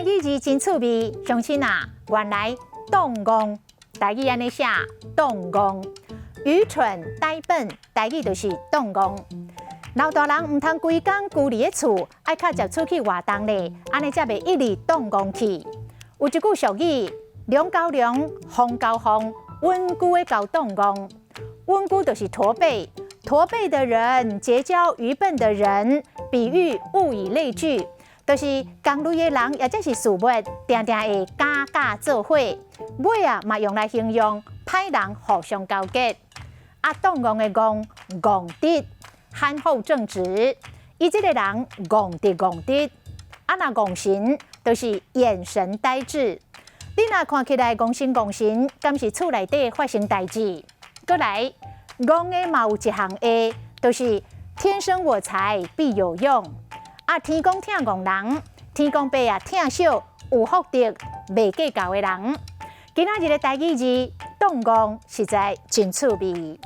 台语字真趣味，相亲啊，原来动工，台语安尼写动工，愚蠢呆笨，台语就是动工。老大人唔通规工孤立的厝，爱较接出去活动咧，安尼才袂一直动工去。有一句俗语：梁高梁，风高风，稳固的高动工。稳固就是驼背，驼背的人结交愚笨的人，比喻物以类聚。就是同类的人，也即是事物，定定会假做伙。尾啊，嘛用来形容歹人互相交结。动工的工，戇直，憨厚正直。伊即个人戇直。若戇神，就是眼神呆滞。你若看起来戇神，敢是厝内底发生代志。过来，戆的嘛有一项话，就是天生我材必有用。天公疼戆人，天公伯啊疼惜有福德、袂计较的人。今仔日的台语字动工实在真趣味。